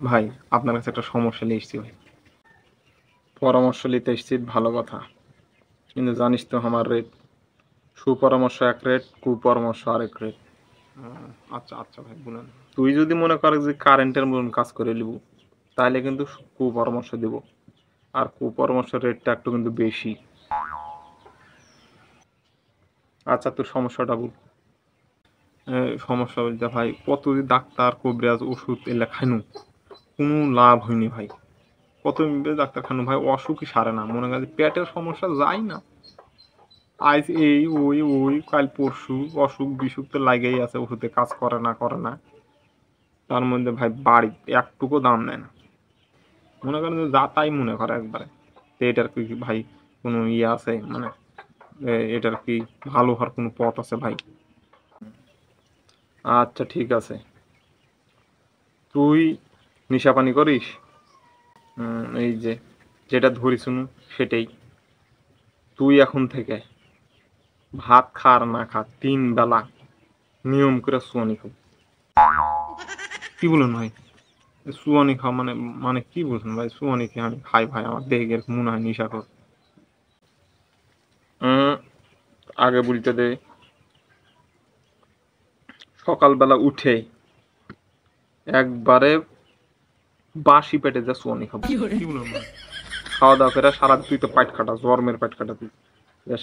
ভাই আপনার কাছে একটা সমস্যা নিয়ে এসেছি ভাই। পরামর্শ নিতে এসেছি ভালো কথা, কিন্তু জানিস তো আমার রেট। সুপরামর্শ এক রেট, কুপরামর্শ আরেক রেট। আচ্ছা আচ্ছা ভাই বলেন। তুই যদি মনে কর যে কারেন্টের মতন কাজ করে নিব, তাহলে কিন্তু কুপরামর্শ দেব। আর কুপরামর্শের রেটটা একটু কিন্তু বেশি। আচ্ছা তোর সমস্যাটা বল। সমস্যা বলতে ভাই কত যে ডাক্তার কবিরাজ ওষুধ এলে খাইনু, কোনো লাভ হয়নি ভাই। কত ডাক্তার খানু ভাই, অসুখই সারে না। মনে করেন পেটের সমস্যা যায় না, আজ এই ওই ওই কাল পরশু অসুখ বিসুখ তো লাগেই আছে, ওষুধে কাজ করে না করে না। তার মধ্যে ভাই বাড়ি একটুকু দাম নেয় না। মনে করেন যে যা তাই মনে করে একবারে। তো এটার কি ভাই কোনো ইয়ে আছে, মানে এটার কি ভালো হওয়ার কোনো পথ আছে ভাই? আচ্ছা ঠিক আছে, তুই নেশা পানি করিস? এই যে যেটা ধরি শুনু সেটাই। তুই এখন থেকে ভাত খা আর না খা, 3 বেলা নিয়ম করে সুয়ানি খাবো। কি বলুন ভাই? সুয়ানি খাওয়া মানে মানে কি বলছেন ভাই? সুয়ানি খেয়ে আমি খাই ভাই, আমার দেখে মনে হয় নিশাখোর। উম, আগে বলতে দে। সকালবেলা উঠে একবারে বাসি পেটে যা সুয়ানি খাবো। কি বলুন ভাই? খাওয়া দাওয়া করে সারা, তুই তো পাইট খাটা, জন্মের পাইট খাটা তুই।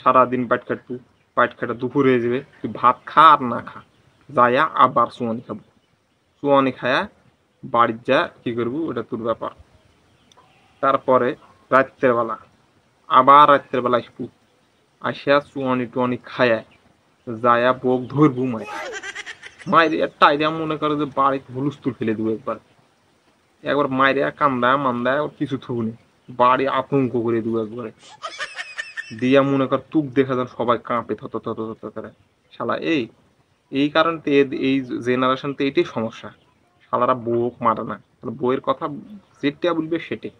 সারাদিন পাইট খাটবো, পাইট খাটা দুপুর হয়ে যাবে, তুই ভাত খা আর না খা, যাইয়া আবার সুয়ানি খাবো। সুয়ানি খায়া বাড়ির যা কি করবো ওটা তোর ব্যাপার। তারপরে রাত্রের বেলা আবার রাত্রের বেলা আসবো, আসিয়া চুয়ানি টুয়ানি খায়া যায়া বোক ধরবো মায়। মায়ের টাইরিয়া মনে করে যে বাড়িতে হুলুস্তুল ফেলে দেবো একবার। একবার মায়ের কান্দায় মান্দায় কিছু থুবনি, বাড়ি আতঙ্ক করে দেবো একবারে। দিয়া মনে কর তুক দেখা যান সবাই কাঁপে থত থত থত করে। শালা এই এই কারণে এই জেনারেশনতে এটাই সমস্যা। শালারা বউক মারে না, বউয়ের কথা যেটা বলবে সেটাই।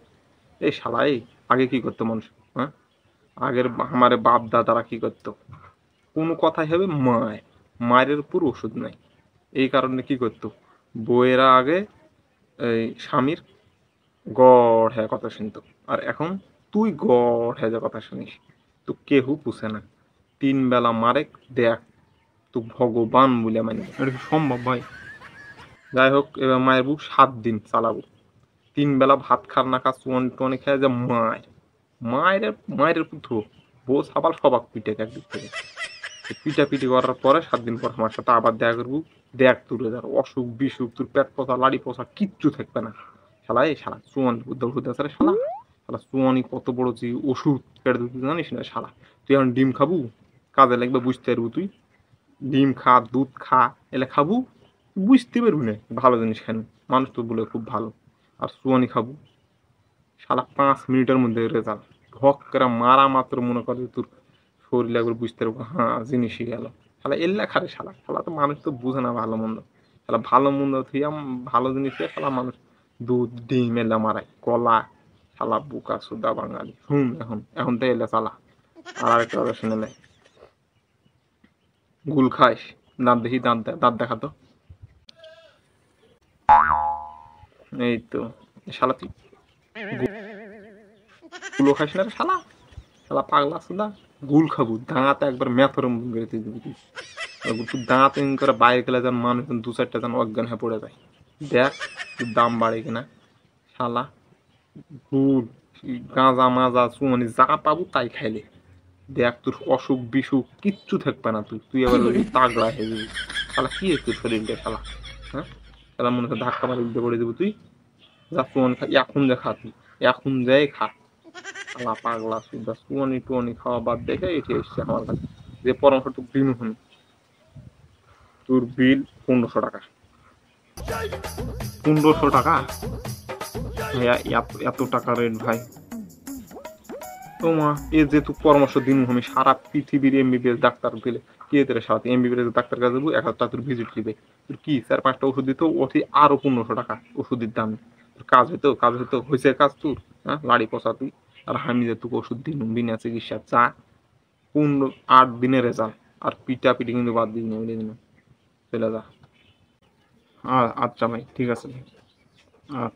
এই শালা এই আগে কি করতো মানুষ? হ্যাঁ, আগের আমার বাপ দাদারা কি করতো? কোনো কথাই হবে মায়, মায়ের উপর ওষুধ নাই। এই কারণে কি করতো বউয়েরা আগে এই স্বামীর গড় হ্যাঁ কথা শুনতো। আর এখন তুই গড় হ্যাঁ যে কথা শুনিস, তো কেহু পুষে না। 3 বেলা মারেক দেখ, তুই ভগবান বলে মানে এটা কি সম্ভব ভাই? যাই হোক, এবার মায়ের বুক 7 দিন চালাবো। 3 বেলা ভাত খার না খা চুয়ানি টুয়ানি খায় যে মায়ের, মায়ের মায়ের পুত্র বউ সাবাল সবাক পিটে একদিক থেকে। পিটাপিটি করার পরে 7 দিন পর আমার সাথে আবার দেখা করবো। দেখ তোর এদের অসুখ বিসুখ, তোর পেট পচা লাড়ি পচা কিচ্ছু থাকবে না। শালা এই শালা চুয়ানি ওষুধ আছে রে শালা। শালা চুয়ানি কত বড় যে ওষুধ পেটে তুই জানিস না শালা? তুই এখন ডিম খাবু, কাজে লাগবে বুঝতে পারবো তুই। ডিম খা, দুধ খা, এলে খাবো, বুঝতে পারবি না ভালো জিনিস খান। মানুষ তো বলে খুব ভালো। আর চুয়ানি খাবো, শালা 5 মিনিটের মধ্যে রেজাল্ট। ঢক করে মারা মাত্র মনে করে তোর শরীর একবার বুঝতে পারবো হ্যাঁ জিনিসই গেল। শালা এল্লা খারে শালা, শালা তো মানুষ তো বুঝে না ভালো মন্দ। শালা ভালো মন্দ থুইয়া ভালো জিনিস দিয়ে শালা মানুষ দুধ ডিম এলা মারায় কলা। শালা বুকা সুদা বাঙালি শুন, এখন এখন তো এলে চালা। আর আরেকটা কথা শুনে নে, গুল খাইস? দাঁত দেখি, দাঁত দেখা তো। এই তো শালা তুই গুলো খাইস না রে শালা? শালা পাগলা সুদা, গুল খাবো দাঁত একবার মেথর করে দিবি তুই। তুই দাঁত এমন করে বাইরে গেলে যেন মানুষ 2-4টা যেন অজ্ঞান হয়ে পড়ে যায়। দেখ তোর দাম বাড়ে কিনা শালা। গুল, গাঁজা মাজা চুয়ানি যা পাবো তাই খাইলে দেখ তোর অসুখ বিসুখ কিচ্ছু থাকবে না। তুই তুই এবার তাগড়া হয়ে যাবি। শালা কি তোর শরীরটা শালা? হ্যাঁ, শালা মনে হয় ধাক্কা মারে উল্টে পড়ে দেবো তুই। যা চুয়ানি খা, এখন যা খা তুই, এখন যাই খা। শালা পাগলা সুদা চুয়ানি টুয়ানি খাওয়া বাদ দেখে এটি এসছে আমার কাছে। যে পরামর্শ তোর দিন হন, তোর বিল 1500 টাকা। 1500 টাকা? ভাইয়া এত টাকা রেট ভাই? তো মা এ যে তুই পরামর্শ দিন আমি সারা পৃথিবীর এমবিবিএস ডাক্তার পেলে কি এদের সাথে এমবিবিএস ডাক্তার কাছে যাবো, 1 সপ্তাহ তোর ভিজিট দিবে। তোর কি 4-5টা ওষুধ দিত, ওটি আরো 1500 টাকা ওষুধের দাম। তোর কাজ হইতো, কাজ হইতো, হয়েছে কাজ তোর? হ্যাঁ, লাড়ি পচা তুই। আর আমি যে তোকে ওষুধ দিন বিনা চিকিৎসা চা 8 দিনের রেজাল্ট। আর পিটা পিটি কিন্তু বাদ দিই না, বলে দিন চলে যা। আচ্ছা ভাই ঠিক আছে ভাই। আচ্ছা।